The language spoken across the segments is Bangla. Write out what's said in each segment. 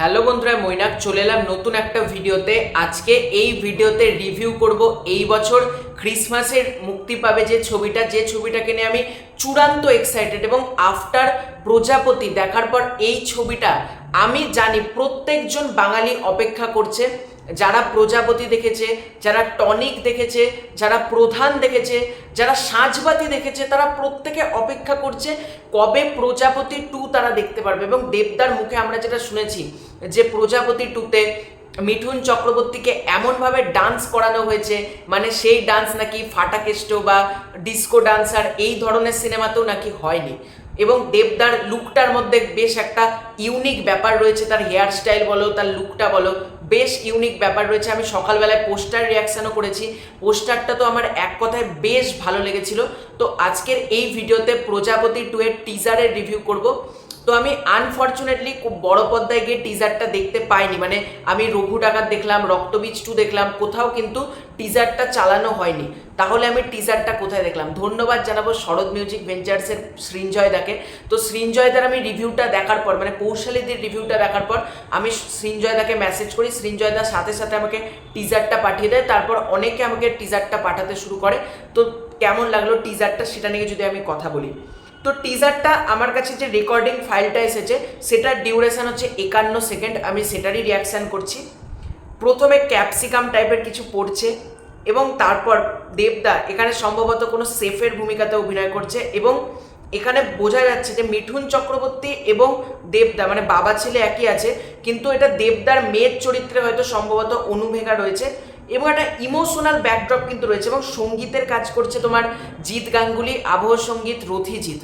হ্যালো বন্ধুরা, মৈনাক চলে এলাম নতুন একটা ভিডিওতে। আজকে এই ভিডিওতে রিভিউ করব এই বছর ক্রিসমাসের মুক্তি পাবে যে ছবিটাকে নিয়ে আমি চূড়ান্ত এক্সাইটেড। এবং আফটার প্রজাপতি দেখার পর এই ছবিটা আমি জানি প্রত্যেকজন বাঙালি অপেক্ষা করছে। যারা প্রজাপতি দেখেছে, যারা টনিক দেখেছে, যারা প্রধান দেখেছে, যারা সাঁঝবাতি দেখেছে, তারা প্রত্যেকে অপেক্ষা করছে কবে প্রজাপতি 2 তারা দেখতে পারবে। এবং দেবদার মুখে আমরা যেটা শুনেছি যে প্রজাপতি 2তে মিঠুন চক্রবর্তীকে এমনভাবে ডান্স করানো হয়েছে, মানে সেই ডান্স নাকি ফাটাকেষ্ট বা ডিস্কো ডান্সার এই ধরনের সিনেমাতেও নাকি হয়নি। এবং দেবদার লুকটার মধ্যে বেশ একটা ইউনিক ব্যাপার রয়েছে, তার হেয়ার স্টাইল বলো, তার লুকটা বলো, বেশ ইউনিক ব্যাপার রয়েছে। আমি সকালবেলায় পোস্টার রিয়াকশানও করেছি, পোস্টারটা তো আমার এক কথায় বেশ ভালো লেগেছিল। তো আজকের এই ভিডিওতে প্রজাপতি 2 এর টিজারের রিভিউ করব। তো আমি আনফর্চুনেটলি খুব বড় পর্দায় গিয়ে টিজারটা দেখতে পাইনি, মানে আমি রঘু ডাকাত দেখলাম, রক্তবীজ 2 দেখলাম, কোথাও কিন্তু টিজারটা চালানো হয়নি। তাহলে আমি টিজারটা কোথায় দেখলাম? ধন্যবাদ জানাবো শরৎ মিউজিক ভেঞ্চার্সের সৃঞ্জয় দাকে। তো সৃঞ্জয় দার আমি রিভিউটা দেখার পর, মানে কৌশালীদের রিভিউটা দেখার পর আমি সৃঞ্জয় দাকে মেসেজ করি, সৃঞ্জয় দার সাথে সাথে আমাকে টিজারটা পাঠিয়ে দেয়। তারপর অনেকে আমাকে টিজারটা পাঠাতে শুরু করে। তো কেমন লাগলো টিজারটা সেটা নিয়ে যদি আমি কথা বলি, তো টিজারটা আমার কাছে যে রেকর্ডিং ফাইলটা এসেছে সেটার ডিউরেশন হচ্ছে 51 সেকেন্ড। আমি সেটারই রিয়াকশান করছি। প্রথমে ক্যাপসিকাম টাইপের কিছু পড়ছে এবং তারপর দেবদা এখানে সম্ভবত কোনো সেফের ভূমিকাতে অভিনয় করছে। এবং এখানে বোঝা যাচ্ছে যে মিঠুন চক্রবর্তী এবং দেবদা মানে বাবা ছেলে একই আছে, কিন্তু এটা দেবদার মেয়ের চরিত্রে হয়তো সম্ভবত অনুভেগা রয়েছে। এবং একটা ইমোশনাল ব্যাকড্রপ কিন্তু রয়েছে। এবং সঙ্গীতের কাজ করছে তোমার জিৎ গাঙ্গুলি, আবহ সঙ্গীত রথিজিৎ।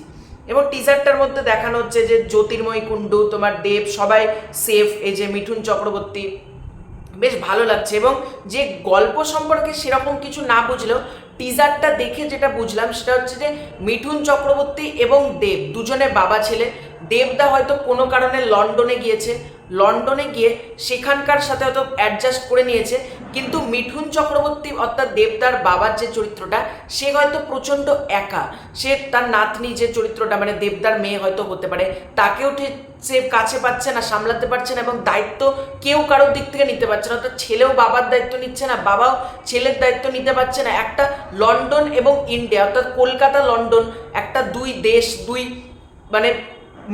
এবং টিজারটার মধ্যে দেখানো হচ্ছে যে জ্যোতির্ময় কুণ্ডু, তোমার দেব, সবাই সেফ। এই যে মিঠুন চক্রবর্তী, বেশ ভালো লাগছে। এবং যে গল্প সম্পর্কে সেরকম কিছু না বুঝলেও টিজারটা দেখে যেটা বুঝলাম সেটা হচ্ছে যে মিঠুন চক্রবর্তী এবং দেব দুজনে বাবা ছেলে। দেবদা হয়তো কোনো কারণে লন্ডনে গিয়েছে, লন্ডনে গিয়ে সেখানকার সাথে হয়তো অ্যাডজাস্ট করে নিয়েছে। কিন্তু মিঠুন চক্রবর্তী অর্থাৎ দেবদার বাবার যে চরিত্রটা, সে হয়তো প্রচণ্ড একা। সে তার নাতনি যে চরিত্রটা মানে দেবদার মেয়ে হয়তো হতে পারে, তাকেও ঠিক সে কাছে পাচ্ছে না, সামলাতে পারছে না, এবং দায়িত্ব কেউ কারোর দিক থেকে নিতে পারছে না। অর্থাৎ ছেলেও বাবার দায়িত্ব নিচ্ছে না, বাবাও ছেলের দায়িত্ব নিতে পারছে না। একটা লন্ডন এবং ইন্ডিয়া অর্থাৎ কলকাতা লন্ডন, একটা দুই দেশ, দুই মানে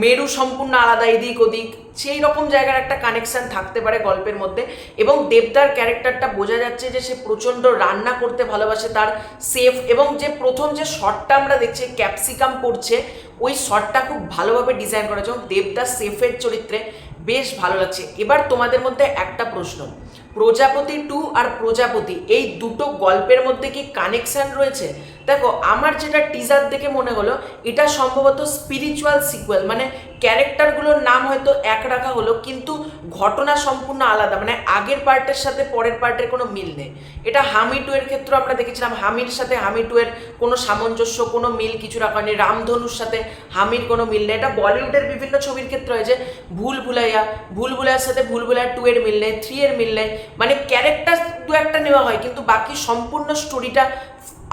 মেরু সম্পূর্ণ আলাদা, এদিক ওদিক, সেই রকম জায়গার একটা কানেকশন থাকতে পারে গল্পের মধ্যে। এবং দেবদার ক্যারেক্টারটা বোঝা যাচ্ছে যে সে প্রচণ্ড রান্না করতে ভালোবাসে, তার সেফ। এবং যে প্রথম যে শটটা আমরা দেখছি ক্যাপসিকাম পড়ছে, ওই শটটা খুব ভালোভাবে ডিজাইন করা হয়েছে এবং দেবদার সেফের চরিত্রে বেশ ভালো লাগছে। এবার তোমাদের মধ্যে একটা প্রশ্ন, প্রজাপতি 2 আর প্রজাপতি এই দুটো গল্পের মধ্যে কি কানেকশন রয়েছে? দেখো, আমার যেটা টিজার দেখে মনে হলো এটা সম্ভবত স্পিরিচুয়াল সিকুয়েল, মানে ক্যারেক্টারগুলোর নাম হয়তো এক রাখা হলো কিন্তু ঘটনা সম্পূর্ণ আলাদা, মানে আগের পার্টের সাথে পরের পার্টের কোনো মিল নেই। এটা হামি 2 এর ক্ষেত্রে আমরা দেখেছিলাম, হামির সাথে হামি 2 এর কোনো সামঞ্জস্য, কোনো মিল কিছু রাখা হয়নি। রামধনুর সাথে হামির কোনো মিল নেই। এটা বলিউডের বিভিন্ন ছবির ক্ষেত্রে হয়েছে, ভুল ভুলাইয়ার সাথে ভুল ভুলাইয়া 2 এর মিল নেই, 3 এর মিল নেই। মানে ক্যারেক্টার দু একটা নেওয়া হয় কিন্তু বাকি সম্পূর্ণ স্টোরিটা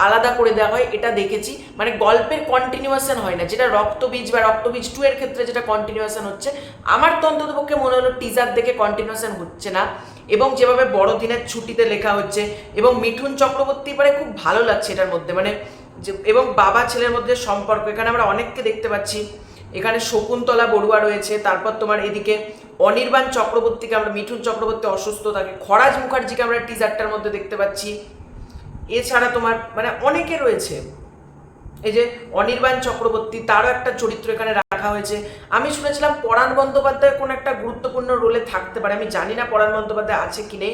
আলাদা করে দেওয়া হয়, এটা দেখেছি। মানে গল্পের কন্টিনিউয়েশন হয় না, যেটা রক্তবীজ বা রক্তবীজ 2 এর ক্ষেত্রে যেটা কন্টিনিউয়েশন হচ্ছে, আমার তো অন্ততপক্ষে মনে হলো টিজার দেখে কন্টিনিউয়েশন হচ্ছে না। এবং যেভাবে বড়দিনের ছুটিতে লেখা হচ্ছে এবং মিঠুন চক্রবর্তী পরে খুব ভালো লাগছে এটার মধ্যে, মানে যে এবং বাবা ছেলের মধ্যে সম্পর্ক, এখানে আমরা অনেককে দেখতে পাচ্ছি। এখানে শকুন্তলা বড়ুয়া রয়েছে, তারপর তোমার এদিকে অনির্বাণ চক্রবর্তীকে আমরা, মিঠুন চক্রবর্তী অসুস্থ থাকে, খরাজ মুখার্জিকে আমরা টিজারটার মধ্যে দেখতে পাচ্ছি। এছাড়া তোমার মানে অনেকে রয়েছে, এই যে অনির্বাণ চক্রবর্তী, তারও একটা চরিত্র এখানে রাখা হয়েছে। আমি শুনেছিলাম পরাণ বন্দ্যোপাধ্যায় কোনো একটা গুরুত্বপূর্ণ রোলে থাকতে পারে, আমি জানি না পরাণ বন্দ্যোপাধ্যায় আছে কি নেই।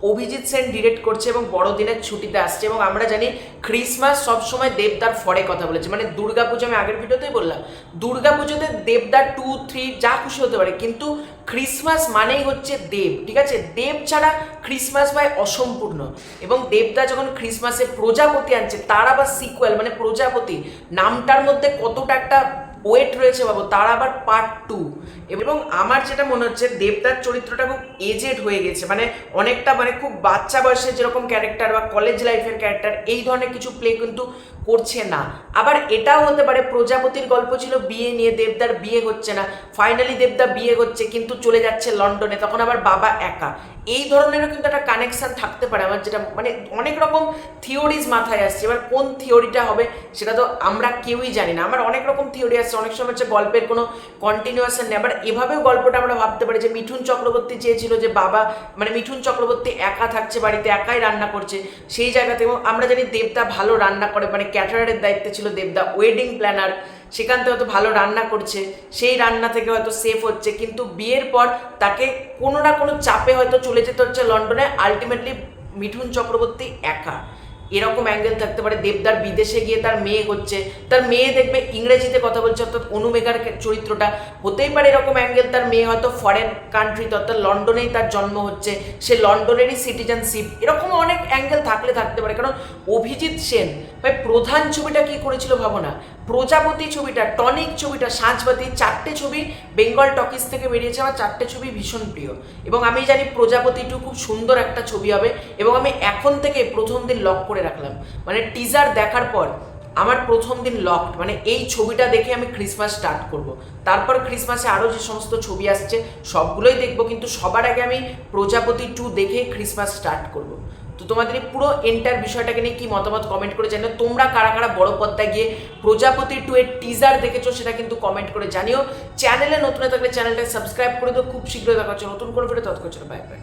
অভিজিৎ সেন ডিরেক্ট করছে এবং বড়দিনের ছুটিতে আসছে। এবং আমরা জানি ক্রিসমাস সবসময় দেবদার ফরে কথা বলেছে, মানে দুর্গাপুজো, আমি আগের ভিডিওতেই বললাম দুর্গাপুজোতে দেবদার 2, 3 যা খুশি হতে পারে, কিন্তু ক্রিসমাস মানেই হচ্ছে দেব, ঠিক আছে? দেব ছাড়া ক্রিসমাস ভাই অসম্পূর্ণ। এবং দেবদা যখন ক্রিসমাসে প্রজাপতি আনছে, তার আবার সিকুয়েল মানে প্রজাপতি, নামটার মধ্যে কতটা একটা ওয়েট রয়েছে বাবু, তার আবার পার্ট 2। এবং আমার যেটা মনে হচ্ছে দেবদার চরিত্রটা খুব এজেড হয়ে গেছে, মানে অনেকটা মানে খুব বাচ্চা বয়সে যেরকম ক্যারেক্টার বা কলেজ লাইফের ক্যারেক্টার এই ধরনের কিছু প্লে কিন্তু করছে না। আবার এটাও হতে পারে প্রজাপতির গল্প ছিল বিয়ে নিয়ে, দেবদার বিয়ে হচ্ছে না, ফাইনালি দেবদা বিয়ে হচ্ছে কিন্তু চলে যাচ্ছে লন্ডনে, তখন আবার বাবা একা, এই ধরনেরও কিন্তু একটা কানেকশন থাকতে পারে। আমার যেটা মানে অনেক রকম থিওরিজ মাথায় আসছে, এবার কোন থিওরিটা হবে সেটা তো আমরা কেউই জানি না। আমার অনেক রকম থিওরি আসছে, অনেক সময় হচ্ছে গল্পের কোনো কন্টিনিউয়েশন নেই। আবার এভাবেও গল্পটা আমরা ভাবতে পারি যে মিঠুন চক্রবর্তী চেয়েছিল যে বাবা মানে মিঠুন চক্রবর্তী একা থাকছে বাড়িতে, একাই রান্না করছে সেই জায়গাতে, এবং আমরা জানি দেবদা ভালো রান্না করে, মানে ক্যাটারারের দায়িত্বে ছিল দেবদা, ওয়েডিং প্ল্যানার, সেখান থেকে হয়তো ভালো রান্না করছে, সেই রান্না থেকে হয়তো সেফ হচ্ছে, কিন্তু বিয়ের পর তাকে কোনো না কোনো চাপে হয়তো চলে যেতে হচ্ছে লন্ডনে, আলটিমেটলি মিঠুন চক্রবর্তী একা, এরকম অ্যাঙ্গেল থাকতে পারে। দেবদার বিদেশে গিয়ে তার মেয়ে হচ্ছে, তার মেয়ে দেখবে ইংরেজিতে কথা বলছে, অর্থাৎ অনুমেঘার চরিত্রটা হতেই পারে এরকম অ্যাঙ্গেল, তার মেয়ে হয়তো ফরেন কান্ট্রিতে অর্থাৎ লন্ডনেই তার জন্ম হচ্ছে, সে লন্ডনেরই সিটিজেনশিপ, এরকম অনেক অ্যাঙ্গেল থাকতে পারে। কারণ অভিজিৎ সেন ভাই প্রধান ছবিটা কি করেছিল ভাবো না, প্রজাপতি ছবিটা, টনিক ছবিটা, সাঁঝবাতি, 4টে ছবি বেঙ্গল টকিজ থেকে বেরিয়েছে, আমার 4টে ছবি ভীষণ প্রিয়, এবং আমি জানি প্রজাপতি 2 খুব সুন্দর একটা ছবি হবে, এবং আমি এখন থেকে প্রথম দিন লক করে রাখলাম, মানে টিজার দেখার পর আমার প্রথম দিন লক, মানে এই ছবিটা দেখে আমি ক্রিসমাস স্টার্ট করব। তারপর ক্রিসমাসে আরও যে সমস্ত ছবি আসছে সবগুলোই দেখব, কিন্তু সবার আগে আমি প্রজাপতি 2 দেখে ক্রিসমাস স্টার্ট করব। তো তোমাদের এই পুরো এন্টার বিষয়টাকে নিয়ে কি মতামত কমেন্ট করে জানিও। তোমরা কারা কারা বড় পর্দায় গিয়ে প্রজাপতি 2 এর টিজার দেখেছো সেটা কিন্তু কমেন্ট করে জানিও। চ্যানেলে নতুন থাকলে চ্যানেলটা সাবস্ক্রাইব করে দিও। খুব শীঘ্রই দেখা হচ্ছে নতুন কোনো ভিডিও, ততক্ষণ বাই বাই।